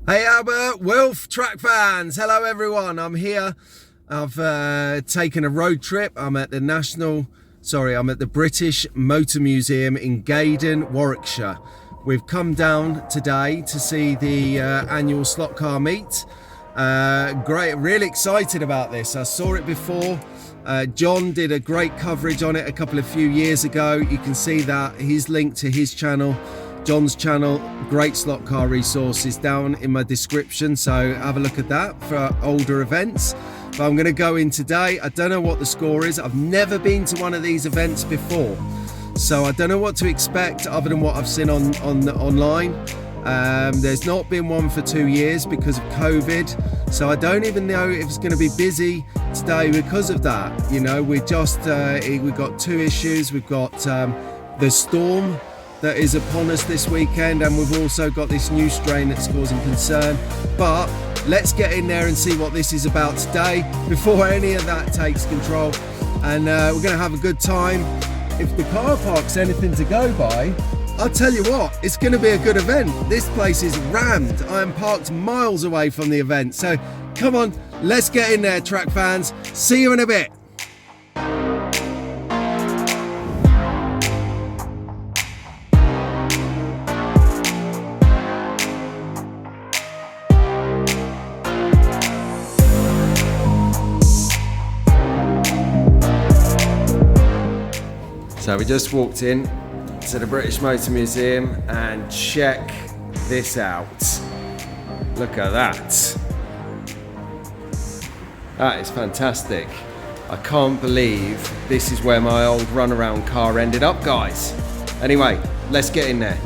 Hey Albert, Wilf, track fans, hello everyone, I'm here. I've taken a road trip. I'm at the British Motor Museum in Gaydon, Warwickshire. We've come down today to see the annual slot car meet. Great, really excited about this. I saw it before. John did a great coverage on it a few years ago. You can see that he's linked to his channel, John's channel. Great slot car resources down in my description, so have a look at that for older events. But I'm going to go in today. I don't know what the score is. I've never been to one of these events before, so I don't know what to expect other than what I've seen online. There's not been one for 2 years because of COVID, so I don't even know if it's going to be busy today because of that. You know, we've got two issues. We've got the storm that is upon us this weekend, and we've also got this new strain that's causing concern. But let's get in there and see what this is about today before any of that takes control, and we're going to have a good time. If the car park's anything to go by, I'll tell you what, it's going to be a good event. This place is rammed. I am parked miles away from the event, so come on, let's get in there, track fans. See you in a bit. So we just walked in to the British Motor Museum, and check this out. Look at that. That is fantastic. I can't believe this is where my old runaround car ended up, guys. Anyway, let's get in there.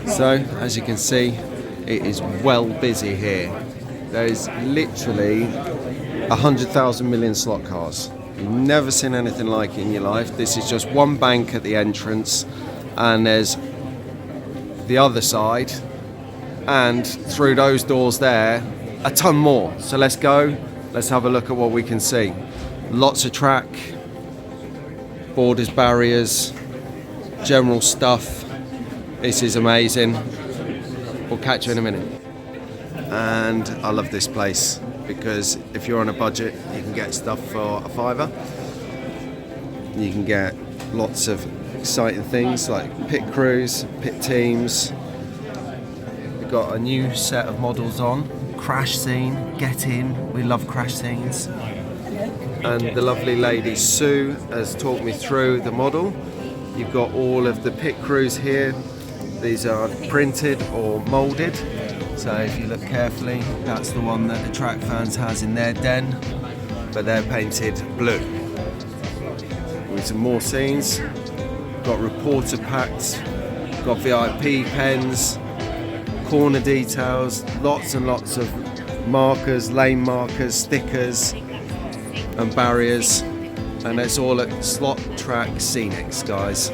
So, as you can see, it is well busy here. There is literally 100,000 million slot cars. You've never seen anything like it in your life. This is just one bank at the entrance, and there's the other side, and through those doors there, a ton more. So let's go, let's have a look at what we can see. Lots of track, borders, barriers, general stuff. This is amazing. We'll catch you in a minute. And I love this place because if you're on a budget, you can get stuff for a £5. You can get lots of exciting things like pit crews, pit teams. We've got a new set of models on. Crash scene, get in. We love crash scenes. And the lovely lady Sue has talked me through the model. You've got all of the pit crews here. These are printed or moulded, so if you look carefully, that's the one that the track fans has in their den, but they're painted blue. With some more scenes, got reporter packs, got VIP pens, corner details, lots and lots of markers, lane markers, stickers and barriers, and it's all at Slot Track Scenics, guys.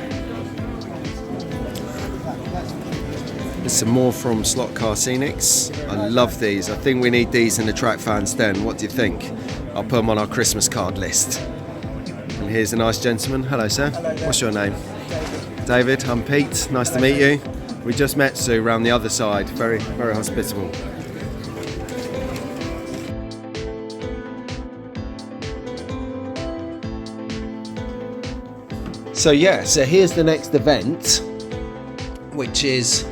There's some more from Slot Car Scenics. I love these. I think we need these in the track fans den. What do you think? I'll put them on our Christmas card list. And here's a nice gentleman. Hello, sir. Hello, what's your name? David. I'm Pete. Nice to meet you. We just met Sue around the other side. Very, very hospitable. So here's the next event, which is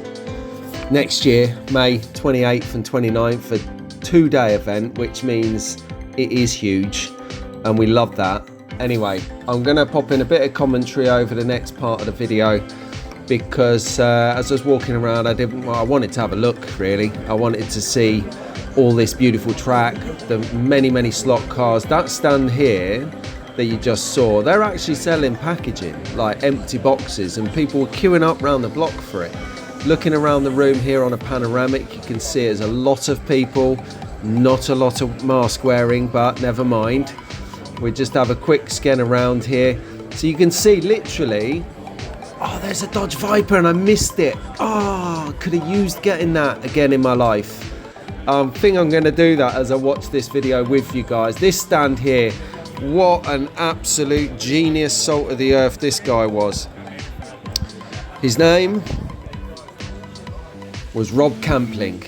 next year, May 28th and 29th, a 2-day event, which means it is huge, and we love that. Anyway, I'm going to pop in a bit of commentary over the next part of the video, because as I was walking around, I wanted to have a look, really. I wanted to see all this beautiful track, the many slot cars. That stand here that you just saw, they're actually selling packaging, like empty boxes, and people were queuing up around the block for it. Looking around the room here on a panoramic, you can see there's a lot of people, not a lot of mask wearing, but never mind. We just have a quick scan around here. So you can see literally, oh, there's a Dodge Viper and I missed it. Oh, could have used getting that again in my life. I think I'm going to do that as I watch this video with you guys. This stand here, what an absolute genius, salt of the earth this guy was. His name was Rob Campling.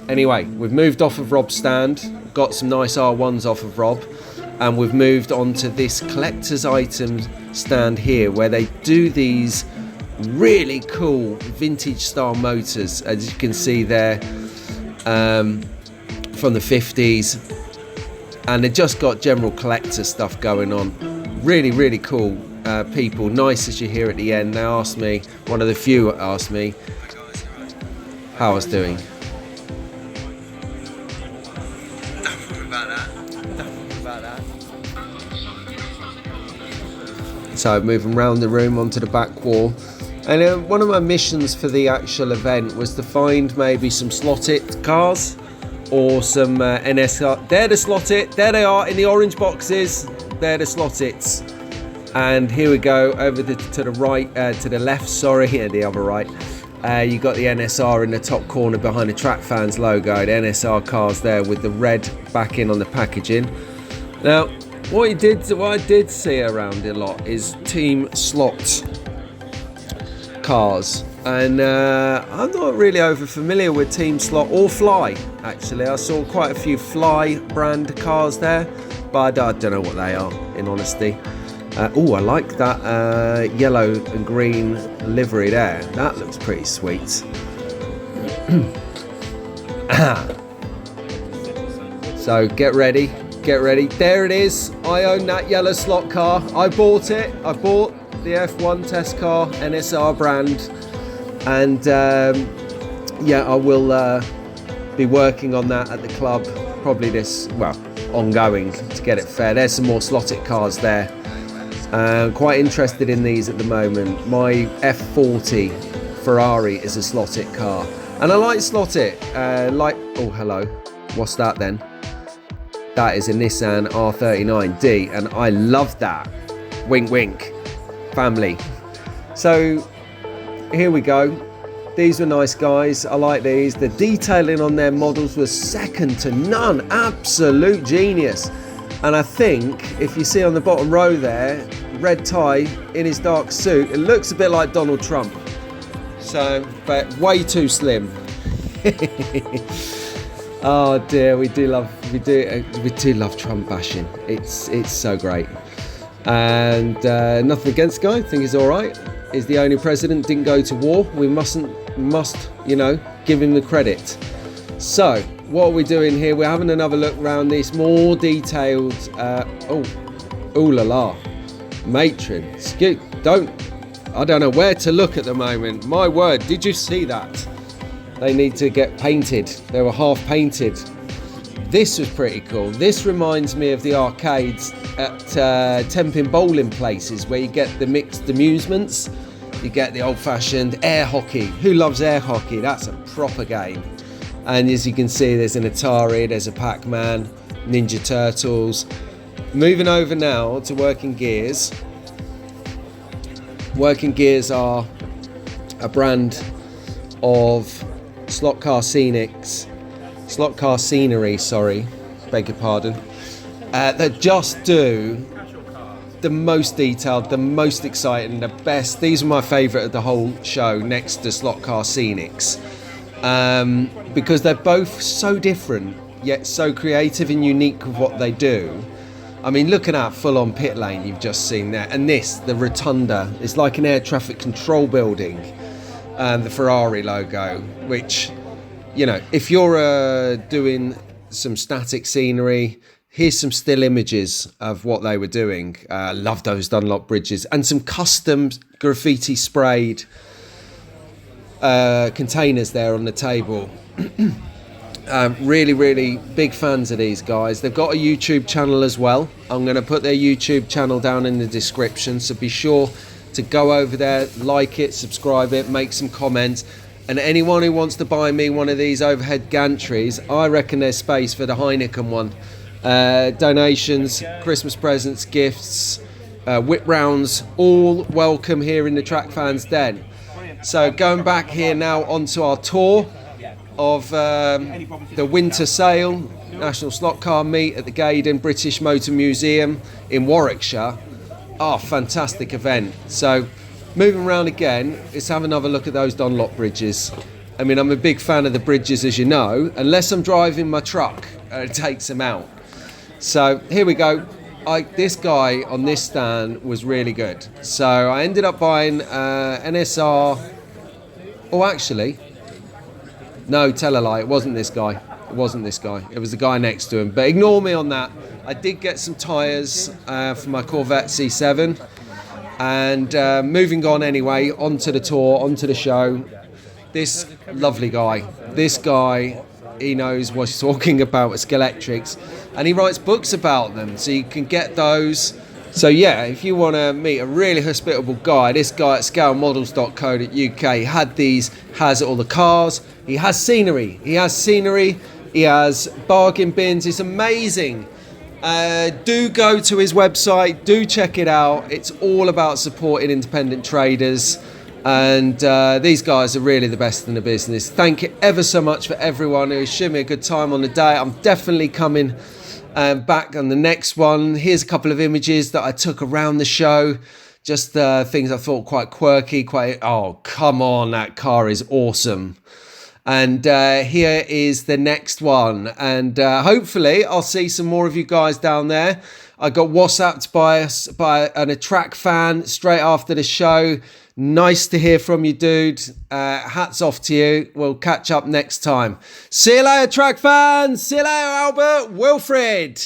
Anyway, we've moved off of Rob's stand, got some nice R1s off of Rob, and we've moved on to this collector's items stand here where they do these really cool vintage style motors, as you can see there, from the 50s, and they just got general collector stuff going on. Really, really cool people. Nice, as you hear at the end. They asked me, one of the few asked me how I was doing. Don't worry about that. Don't worry about that. So moving around the room onto the back wall. And one of my missions for the actual event was to find maybe some slotted cars or some NSR. They're the slotted. There they are in the orange boxes. They're the slotteds. And here we go over to the right, to the left. Sorry, yeah, the other right. You got the NSR in the top corner behind the Track Fans logo. The NSR cars there with the red backing on the packaging. Now, what I did see around a lot is team slot cars, and I'm not really over familiar with team slot or fly. Actually, I saw quite a few fly brand cars there, but I don't know what they are, in honesty. Oh, I like that yellow and green livery there. That looks pretty sweet. So get ready. There it is. I own that yellow slot car. I bought it. I bought the F1 test car, NSR brand, and yeah, I will be working on that at the club probably ongoing to get it fair. There's some more slotted cars there. Quite interested in these at the moment. My F40 Ferrari is a slotted car, and I like slotted. Oh, hello. What's that then? That is a Nissan R39D, and I love that. Wink, wink. Family. So here we go. These were nice guys. I like these. The detailing on their models was second to none. Absolute genius. And I think if you see on the bottom row there, red tie in his dark suit, it looks a bit like Donald Trump. So, but way too slim. Oh dear, we do love Trump bashing. It's so great. And nothing against the guy. I think he's all right. He's the only president, didn't go to war. We must give him the credit. So what are we doing here? We're having another look around this more detailed. Oh la la, matron. I don't know where to look at the moment. My word, did you see that? They need to get painted. They were half painted. This was pretty cool. This reminds me of the arcades at Tenpin bowling places where you get the mixed amusements. You get the old-fashioned air hockey. Who loves air hockey? That's a proper game. And as you can see, there's an Atari, there's a Pac-Man, Ninja Turtles. Moving over now to Working Gears. Working Gears are a brand of slot car scenery, beg your pardon, that just do the most detailed, the most exciting, the best. These are my favourite of the whole show, next to Slot Car Scenics, because they're both so different, yet so creative and unique with what they do. I mean, look at that full-on pit lane you've just seen there. And this, the rotunda, is like an air traffic control building. The Ferrari logo, which, if you're doing some static scenery, here's some still images of what they were doing. Love those Dunlop bridges, and some custom graffiti sprayed containers there on the table. Really, really big fans of these guys. They've got a YouTube channel as well. I'm going to put their YouTube channel down in the description, so be sure to go over there, like it, subscribe it, make some comments. And anyone who wants to buy me one of these overhead gantries, I reckon there's space for the Heineken one. Donations, Christmas presents, gifts, whip rounds, all welcome here in the Track Fans Den. So going back here now onto our tour. of the winter sale, National Slot Car Meet at the Gaydon British Motor Museum in Warwickshire. Oh, fantastic event. So moving around again, let's have another look at those Dunlop bridges. I mean, I'm a big fan of the bridges, as you know, unless I'm driving my truck and it takes them out. So here we go. This guy on this stand was really good. So I ended up buying NSR. Oh, actually, no, tell a lie. It wasn't this guy. It wasn't this guy. It was the guy next to him. But ignore me on that. I did get some tyres for my Corvette C7. And moving on anyway, onto the tour, onto the show. This lovely guy. This guy, he knows what he's talking about with Scalextrics. And he writes books about them, so you can get those. So yeah, if you want to meet a really hospitable guy, this guy at scalemodels.co.uk has all the cars. He has scenery. He has bargain bins. It's amazing. Do go to his website. Do check it out. It's all about supporting independent traders. And these guys are really the best in the business. Thank you ever so much for everyone who showed me a good time on the day. I'm definitely coming back on the next one. Here's a couple of images that I took around the show. Just things I thought quite quirky. Oh, come on, that car is awesome. And here is the next one. And hopefully I'll see some more of you guys down there. I got WhatsApped by a track fan straight after the show. Nice to hear from you, dude. Hats off to you. We'll catch up next time. See you later, track fans. See you later, Albert Wilfred.